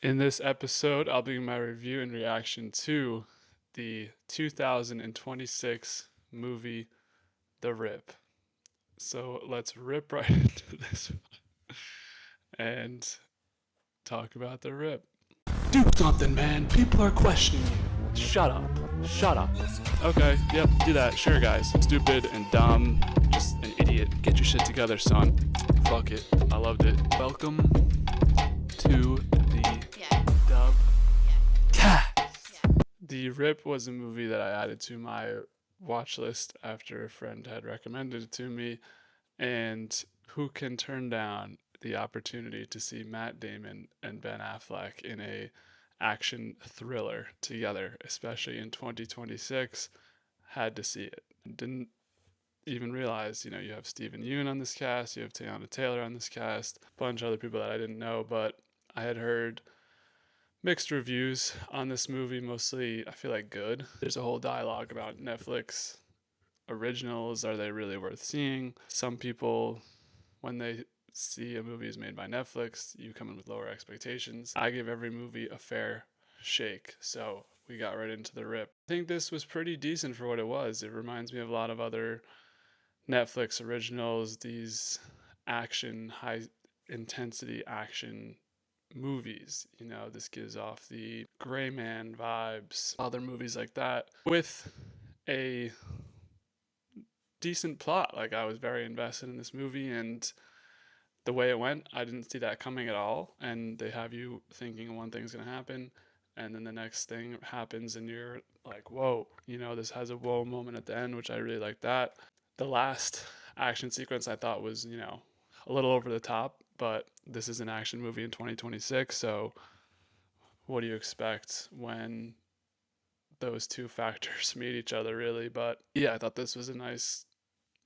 In this episode, I'll be my review and reaction to the 2026 movie The Rip. So let's rip right into this and talk about The Rip. Do something, man. People are questioning you. Shut up. Shut up. Okay, yep, do that. Sure, guys. Stupid and dumb. Just an idiot. Get your shit together, son. Fuck it. I loved it. Welcome to the DubCast. The Rip was a movie that I added to my watch list after a friend had recommended it to me. And who can turn down the opportunity to see Matt Damon and Ben Affleck in a action thriller together, especially in 2026? Had to see it. Didn't even realize, you have Stephen Yeun on this cast, you have Teyana Taylor on this cast, a bunch of other people that I didn't know, but I had heard mixed reviews on this movie, mostly I feel like good. There's a whole dialogue about Netflix originals. Are they really worth seeing? Some people, when they see a movie is made by Netflix, you come in with lower expectations. I give every movie a fair shake, so we got right into The Rip. I think this was pretty decent for what it was. It reminds me of a lot of other Netflix originals, these high intensity action movies. This gives off the Gray Man vibes, other movies like that, with a decent plot. Like, I was very invested in this movie, and the way it went, I didn't see that coming at all. And they have you thinking one thing's going to happen, and then the next thing happens, and you're like, whoa, this has a whoa moment at the end, which I really like that. The last action sequence I thought was, a little over the top, but this is an action movie in 2026, so what do you expect when those two factors meet each other, really? But yeah, I thought this was a nice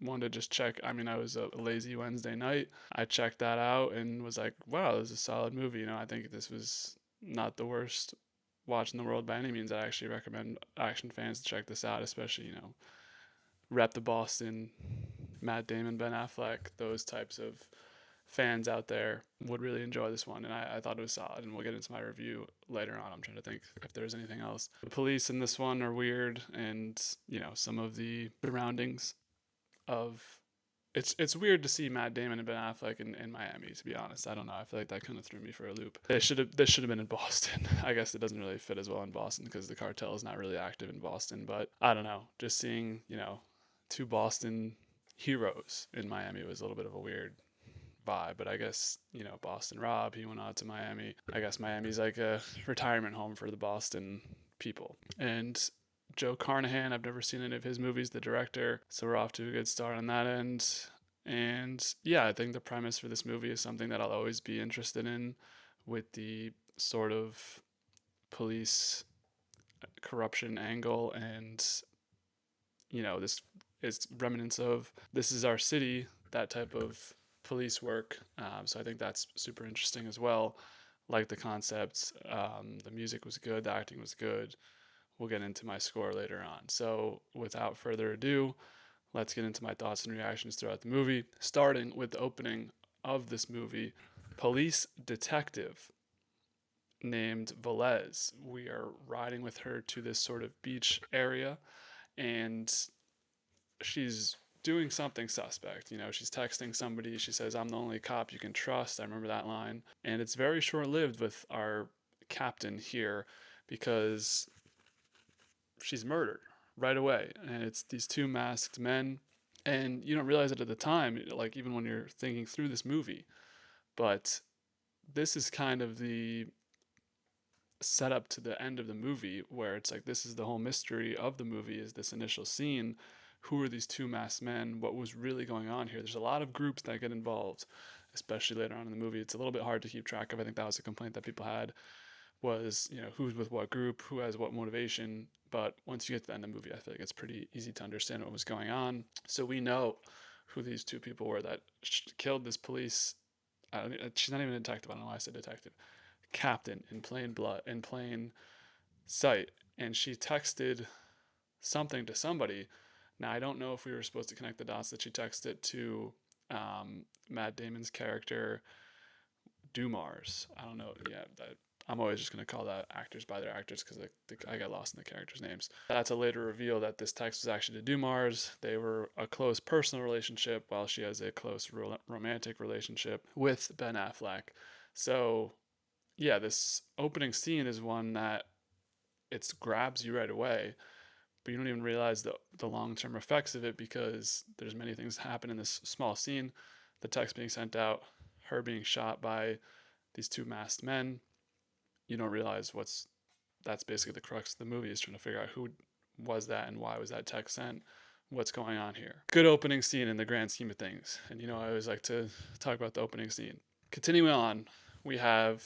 one to just check. I mean, I was a lazy Wednesday night. I checked that out and was like, wow, this is a solid movie. I think this was not the worst watch in the world by any means. I actually recommend action fans to check this out, especially, rep the Boston, Matt Damon, Ben Affleck, those types of fans out there would really enjoy this one. And I thought it was solid. And we'll get into my review later on. I'm trying to think if there's anything else. The police in this one are weird, and, some of the surroundings of it's weird to see Matt Damon and Ben Affleck in Miami. To be honest, I don't know. I feel like that kind of threw me for a loop. This should have been in Boston. I guess it doesn't really fit as well in Boston because the cartel is not really active in Boston. But I don't know. Just seeing two Boston heroes in Miami was a little bit of a weird vibe. But I guess Boston Rob, he went out to Miami. I guess Miami's like a retirement home for the Boston people. And Joe Carnahan, I've never seen any of his movies, the director, so we're off to a good start on that end. And yeah, I think the premise for this movie is something that I'll always be interested in, with the sort of police corruption angle. And this is remnants of This Is Our City, that type of police work. So I think that's super interesting as well. Like the concepts, the music was good, the acting was good. We'll get into my score later on. So without further ado, let's get into my thoughts and reactions throughout the movie, starting with the opening of this movie. Police detective named Velez. We are riding with her to this sort of beach area, and she's doing something suspect. She's texting somebody. She says, "I'm the only cop you can trust." I remember that line. And it's very short lived with our captain here, because she's murdered right away. And it's these two masked men. And you don't realize it at the time, like even when you're thinking through this movie. But this is kind of the setup to the end of the movie, where it's like this is the whole mystery of the movie, is this initial scene. Who are these two masked men? What was really going on here? There's a lot of groups that get involved, especially later on in the movie. It's a little bit hard to keep track of. I think that was a complaint that people had, was who's with what group, who has what motivation. But once you get to the end of the movie, I feel like it's pretty easy to understand what was going on. So we know who these two people were that killed this police. She's not even a detective. I don't know why I said detective. Captain, in plain blood, in plain sight. And she texted something to somebody. Now, I don't know if we were supposed to connect the dots that she texted to Matt Damon's character Dumars. I don't know. Yeah, I'm always just going to call that actors by their actors because I get lost in the characters' names. That's a later reveal that this text was actually to Dumars. They were a close personal relationship while she has a close romantic relationship with Ben Affleck. So, yeah, this opening scene is one that it grabs you right away, but you don't even realize the long-term effects of it because there's many things that happen in this small scene. The text being sent out, her being shot by these two masked men. You don't realize that's basically the crux of the movie, is trying to figure out who was that and why was that text sent, what's going on here. Good opening scene in the grand scheme of things. And I always like to talk about the opening scene. Continuing on, we have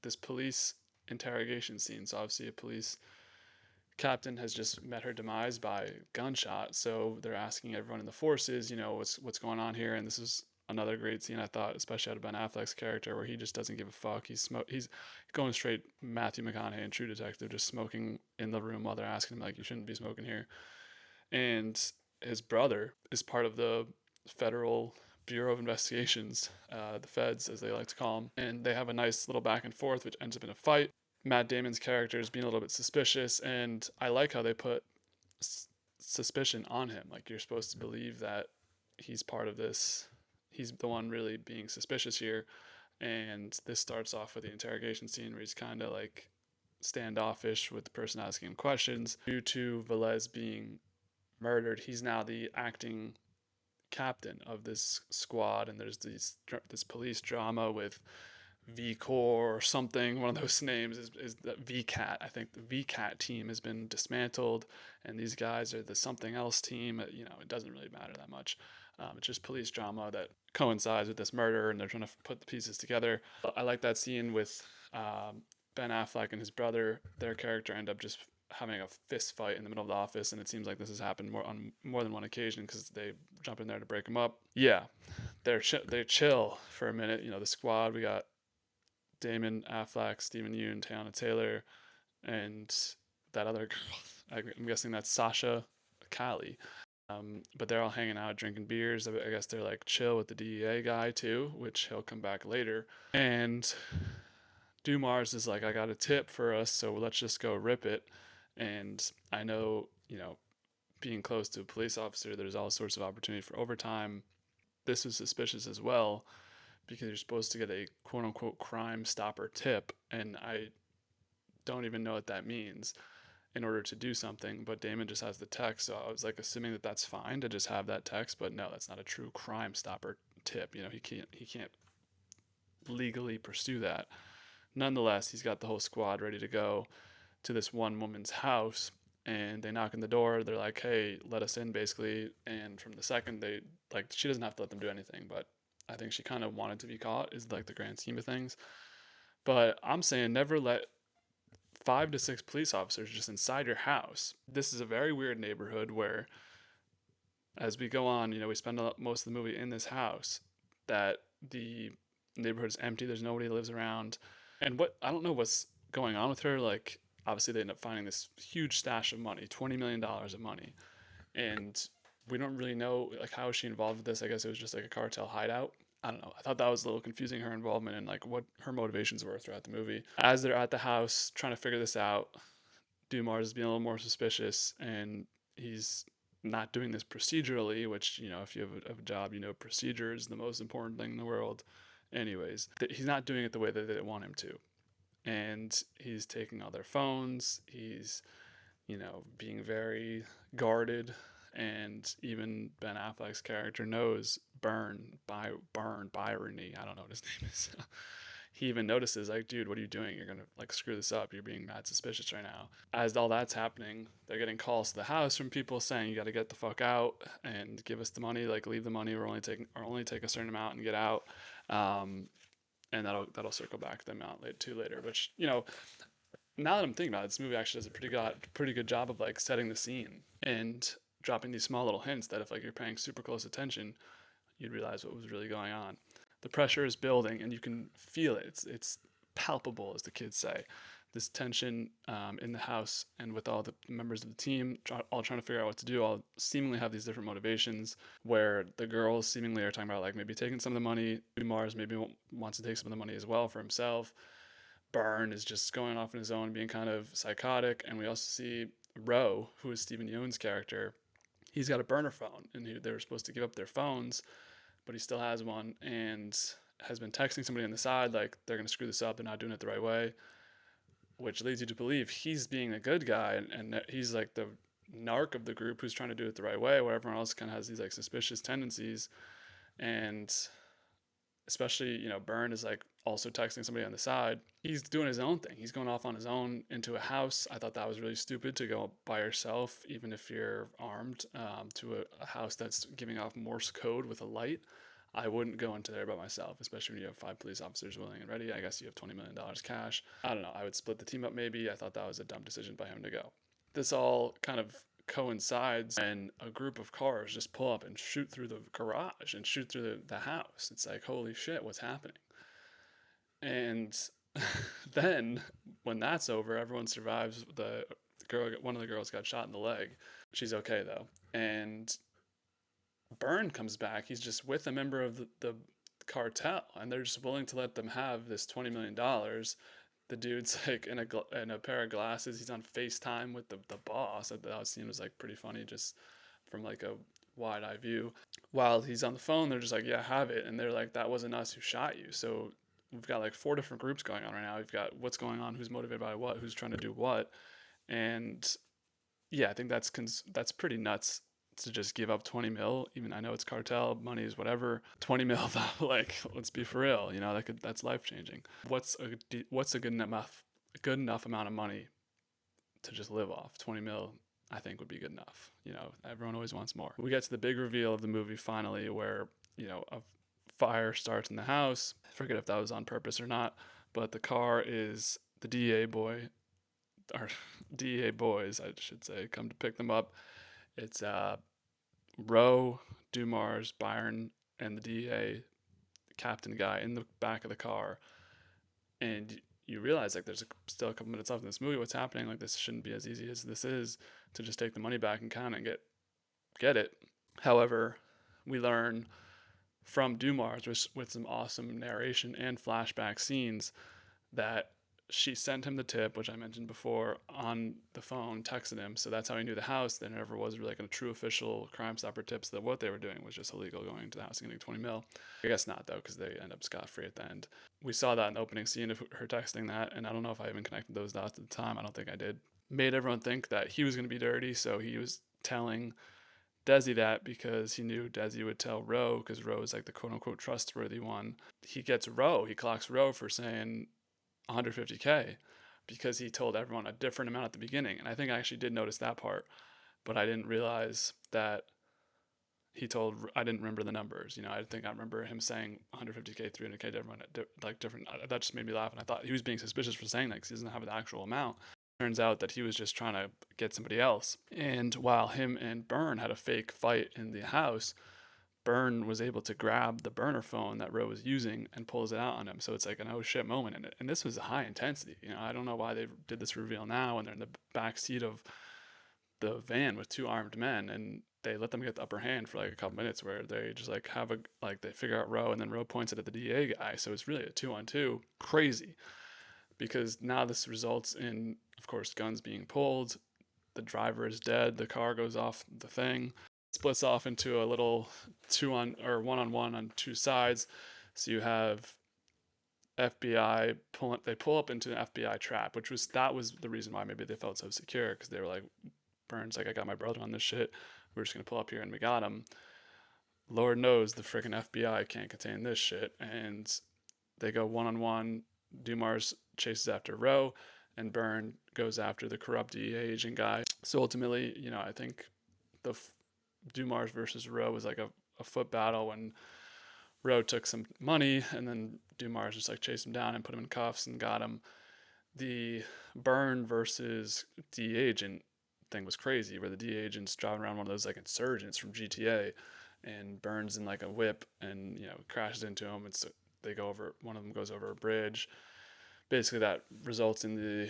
this police interrogation scene. So obviously a police captain has just met her demise by gunshot. So they're asking everyone in the forces, what's going on here. And this is another great scene, I thought, especially out of Ben Affleck's character, where he just doesn't give a fuck. He's going straight Matthew McConaughey in True Detective, just smoking in the room while they're asking him, like, you shouldn't be smoking here. And his brother is part of the Federal Bureau of Investigations, the feds, as they like to call them. And they have a nice little back and forth, which ends up in a fight. Matt Damon's character is being a little bit suspicious, and I like how they put suspicion on him. Like, you're supposed to believe that he's part of this. He's the one really being suspicious here. And this starts off with the interrogation scene where he's kind of like standoffish with the person asking him questions. Due to Velez being murdered, he's now the acting captain of this squad, and there's this police drama with V-Corps or something. One of those names is the VCAT. I think the VCAT team has been dismantled, and these guys are the something else team. It doesn't really matter that much. It's just police drama that coincides with this murder, and they're trying to put the pieces together. I like that scene with Ben Affleck and his brother. Their character end up just having a fist fight in the middle of the office, and it seems like this has happened on more than one occasion because they jump in there to break them up. Yeah, they chill for a minute. The squad, we got Damon Affleck, Stephen Yeun, Teyana Taylor, and that other girl. I'm guessing that's Sasha Cali. But they're all hanging out, drinking beers. I guess they're like chill with the DEA guy too, which he'll come back later. And Dumars is like, I got a tip for us, so let's just go rip it. And I know, being close to a police officer, there's all sorts of opportunity for overtime. This was suspicious as well because you're supposed to get a quote unquote crime stopper tip, and I don't even know what that means in order to do something. But Damon just has the text, so I was like assuming that that's fine to just have that text, but no, that's not a true crime stopper tip. He can't legally pursue that. Nonetheless, he's got the whole squad ready to go to this one woman's house, and they knock on the door. They're like, hey, let us in, basically. And from the second she doesn't have to let them do anything, but I think she kind of wanted to be caught, is like the grand scheme of things. But I'm saying never let 5 to 6 police officers just inside your house. This is a very weird neighborhood where, as we go on, we spend most of the movie in this house, that the neighborhood is empty. There's nobody that lives around. And I don't know what's going on with her. Like, obviously they end up finding this huge stash of money, $20 million of money. And we don't really know, like, how is she involved with this? I guess it was just like a cartel hideout. I don't know. I thought that was a little confusing, her involvement and like what her motivations were throughout the movie. As they're at the house trying to figure this out, Dumars is being a little more suspicious, and he's not doing this procedurally, which, if you have a job, procedure is the most important thing in the world. Anyways, he's not doing it the way that they want him to. And he's taking all their phones. He's, being very guarded. And even Ben Affleck's character knows Byron, I don't know what his name is. He even notices, like, dude, what are you doing? You're gonna like screw this up. You're being mad suspicious right now. As all that's happening, they're getting calls to the house from people saying you got to get the fuck out and give us the money. Like, leave the money. Only take a certain amount and get out. And that'll circle back to the amount later. Which, now that I'm thinking about it, this movie actually does a pretty good job of like setting the scene and dropping these small little hints that if like you're paying super close attention, you'd realize what was really going on. The pressure is building, and you can feel it. It's palpable, as the kids say. This tension in the house, and with all the members of the team all trying to figure out what to do, all seemingly have these different motivations. Where the girls seemingly are talking about like maybe taking some of the money. Mars maybe wants to take some of the money as well for himself. Byrne is just going off on his own, being kind of psychotic. And we also see Roe, who is Stephen Yeun's character. He's got a burner phone, and they were supposed to give up their phones, but he still has one and has been texting somebody on the side like they're going to screw this up, they're not doing it the right way, which leads you to believe he's being a good guy, and he's like the narc of the group who's trying to do it the right way, where everyone else kind of has these like suspicious tendencies. And especially, Byrne is like also texting somebody on the side. He's doing his own thing. He's going off on his own into a house. I thought that was really stupid to go by yourself, even if you're armed, to a house that's giving off Morse code with a light. I wouldn't go into there by myself, especially when you have 5 police officers willing and ready. I guess you have $20 million cash. I don't know. I would split the team up maybe. I thought that was a dumb decision by him to go. This all kind of coincides and a group of cars just pull up and shoot through the garage and shoot through the house. It's like, holy shit, what's happening? And then when that's over, everyone survives. The girl, one of the girls got shot in the leg. She's okay though. And Byrne comes back. He's just with a member of the cartel, and they're just willing to let them have this $20 million. The dude's like in a pair of glasses. He's on FaceTime with the boss. That scene was like pretty funny, just from like a wide eye view. While he's on the phone, they're just like, "Yeah, have it," and they're like, "That wasn't us who shot you." So we've got like 4 different groups going on right now. We've got what's going on, who's motivated by what, who's trying to do what, and yeah, I think that's pretty nuts to just give up 20 mil. Even I know it's cartel money is whatever. 20 mil though, like let's be for real. That's life changing. What's a good enough amount of money to just live off? 20 mil. I think would be good enough. Everyone always wants more. We get to the big reveal of the movie finally, where a fire starts in the house. I forget if that was on purpose or not, but the car is the DEA boy, or DEA boys, I should say, come to pick them up. It's Roe, Dumars, Byron, and the DEA captain guy in the back of the car. And you realize like there's still a couple minutes left in this movie. What's happening? Like this shouldn't be as easy as this is to just take the money back and count and get it. However, we learn from Dumars with some awesome narration and flashback scenes that she sent him the tip, which I mentioned before, on the phone, texted him. So that's how he knew the house. There never was really like a true official Crime Stopper tips that what they were doing was just illegal, going to the house and getting 20 mil. I guess not though, because they end up scot-free at the end. We saw that in the opening scene of her texting that, and I don't know if I even connected those dots at the time. I don't think I did. Made everyone think that he was going to be dirty, so he was telling Desi that because he knew Desi would tell Roe, because Roe is like the quote-unquote trustworthy one. He clocks Roe for saying 150K because he told everyone a different amount at the beginning. And I think I actually did notice that part, but I didn't realize that I didn't remember the numbers. I think I remember him saying 150K, 300K to everyone like different. That just made me laugh. And I thought he was being suspicious for saying that because he doesn't have the actual amount. Turns out that he was just trying to get somebody else. And while him and Byrne had a fake fight in the house, Byrne was able to grab the burner phone that Roe was using and pulls it out on him. So it's like an oh shit moment in it. And this was high intensity. I don't know why they did this reveal now when they're in the back seat of the van with 2 armed men, and they let them get the upper hand for like a couple minutes, where they just like they figure out Roe, and then Roe points it at the DA guy. So it's really a 2-on-2. Crazy. Because now this results in, of course, guns being pulled. The driver is dead. The car goes off the thing. Splits off into a little 1-on-1 on 2 sides. So you have FBI they pull up into an FBI trap, that was the reason why maybe they felt so secure, because they were like, Byrne's like, I got my brother on this shit. We're just gonna pull up here and we got him. Lord knows the freaking FBI can't contain this shit, and they go 1-on-1. Dumars chases after Roe, and Byrne goes after the corrupt DEA agent guy. So ultimately, I think the Dumars versus Roe was like a foot battle when Roe took some money, and then Dumars just like chased him down and put him in cuffs and got him. The Byrne versus DEA agent thing was crazy, where the DEA agent's driving around one of those like insurgents from GTA, and Byrne's in like a whip and crashes into him. It's they go over, one of them goes over a bridge. Basically, that results in the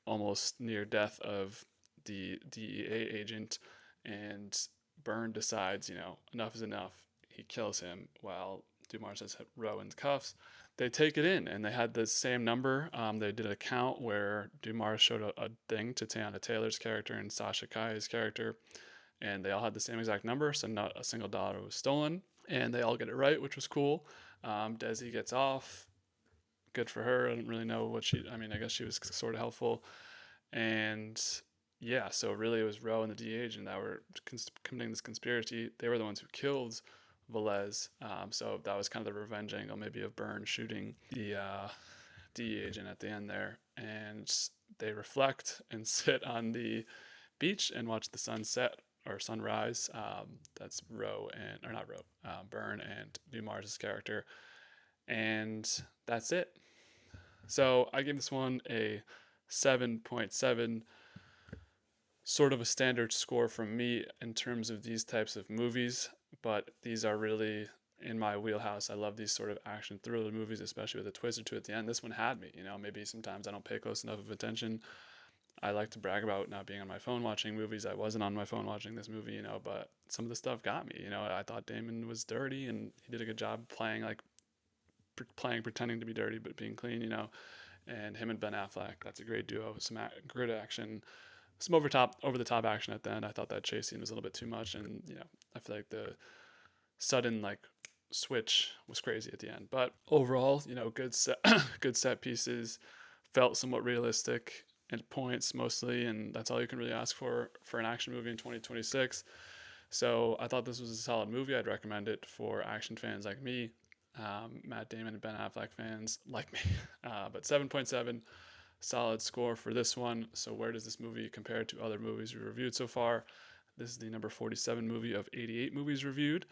almost near death of the DEA agent, and Byrne decides, enough is enough. He kills him while Dumars has Roe in cuffs. they take it in, and they had the same number. They did a count where Dumars showed a thing to Teyana Taylor's character and Sasha Kai's character, and they all had the same exact number, so not a single dollar was stolen, and they all get it right, which was cool. Desi gets off. Good for her. I don't really know what she. I mean, I guess she was sort of helpful, and yeah. So really, it was Roe and the DA agent that were committing this conspiracy. They were the ones who killed Velez. So that was kind of the revenge angle, maybe of Byrne shooting the DE agent at the end there, and they reflect and sit on the beach and watch the sunset or sunrise. That's Roe and or not Roe, Byrne and Dumars' character, and that's it. So I give this one a 7.7, sort of a standard score from me in terms of these types of movies, but these are really in my wheelhouse. I love these sort of action thriller movies, especially with a twist or two at the end. This one had me, maybe sometimes I don't pay close enough of attention. I like to brag about not being on my phone watching movies. I wasn't on my phone watching this movie, but some of the stuff got me. I thought Damon was dirty and he did a good job playing pretending to be dirty but being clean. And him and Ben Affleck, that's a great duo. Some good action, some over the top action at the end. I thought that chase scene was a little bit too much, and I feel like the sudden switch was crazy at the end. But overall, good set, good set pieces, felt somewhat realistic at points mostly, and that's all you can really ask for an action movie in 2026. So I thought this was a solid movie. I'd recommend it for action fans like me, Matt Damon and Ben Affleck fans like me. But 7.7, solid score for this one. So where does this movie compare to other movies we reviewed so far? This is the number 47 movie of 88 movies reviewed.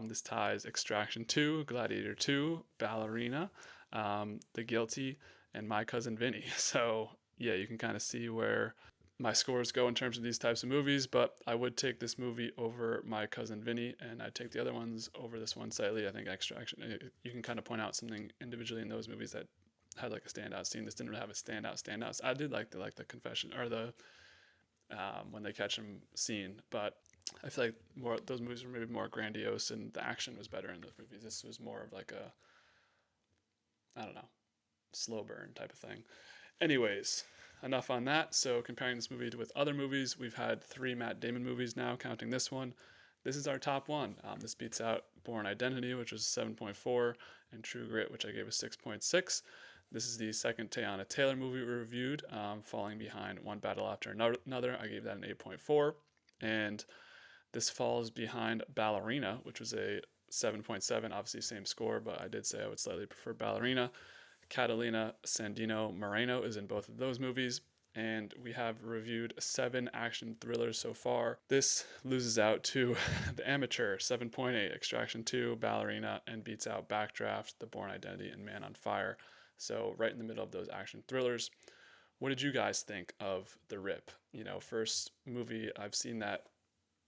This ties Extraction 2, Gladiator 2, Ballerina, The Guilty, and My Cousin Vinny. So yeah, you can kind of see where my scores go in terms of these types of movies, but I would take this movie over My Cousin Vinny, and I'd take the other ones over this one slightly. I think Extraction, you can kind of point out something individually in those movies that had like a standout scene. This didn't really have a standout. I did like the confession or the when they catch him scene, but I feel like more those movies were maybe more grandiose and the action was better in those movies. This was more of like a, I don't know, slow burn type of thing. Anyways, enough on that. So comparing this movie with other movies, we've had 3 Matt Damon movies now, counting this one. This is our top one. This beats out Bourne Identity, which was 7.4, and True Grit, which I gave a 6.6. This is the second Teyana Taylor movie we reviewed, falling behind One Battle After Another. I gave that an 8.4. And this falls behind Ballerina, which was a 7.7, obviously same score, but I did say I would slightly prefer Ballerina. Catalina Sandino Moreno is in both of those movies, and we have reviewed 7 action thrillers so far. This loses out to The Amateur, 7.8, Extraction 2, Ballerina, and beats out Backdraft, The Bourne Identity, and Man on Fire. So right in the middle of those action thrillers. What did you guys think of The Rip? First movie I've seen that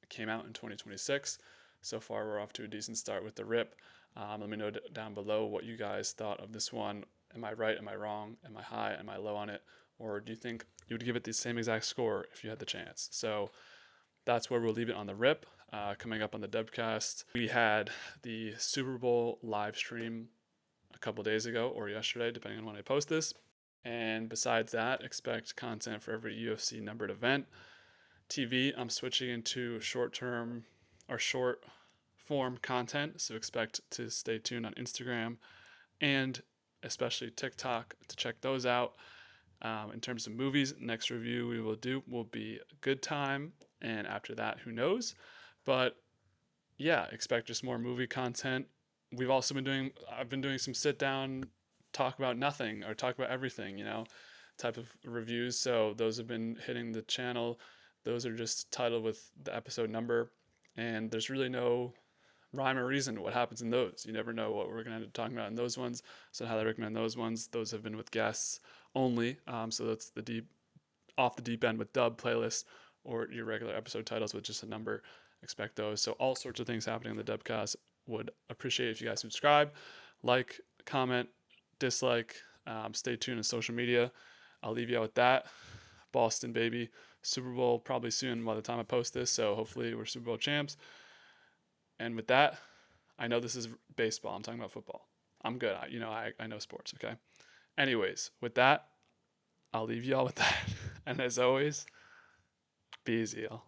came out in 2026. So far, we're off to a decent start with The Rip. Let me know down below what you guys thought of this one. Am I right? Am I wrong? Am I high? Am I low on it? Or do you think you would give it the same exact score if you had the chance? So that's where we'll leave it on The Rip. Coming up on the DubCast, we had the Super Bowl live stream a couple days ago or yesterday, depending on when I post this. And besides that, expect content for every UFC numbered event. TV, I'm switching into short form content, so expect to stay tuned on Instagram and especially TikTok to check those out. In terms of movies, next review we will do will be Good Time, and after that, who knows? But yeah, expect just more movie content. I've been doing some sit down, talk about nothing or talk about everything, type of reviews. So those have been hitting the channel. Those are just titled with the episode number, and there's really no rhyme or reason to what happens in those. You never know what we're going to end up talking about in those ones. So I highly recommend those ones. Those have been with guests only. So that's the off the deep end with dub playlist or your regular episode titles with just a number. Expect those. So all sorts of things happening in the Dubcast. Would appreciate if you guys subscribe, like, comment, dislike. Stay tuned on social media. I'll leave you out with that. Boston, baby. Super Bowl probably soon by the time I post this. So hopefully we're Super Bowl champs. And with that, I know this is baseball. I'm talking about football. I'm good. I know sports. Okay. Anyways, with that, I'll leave y'all with that. And as always, be easy, y'all.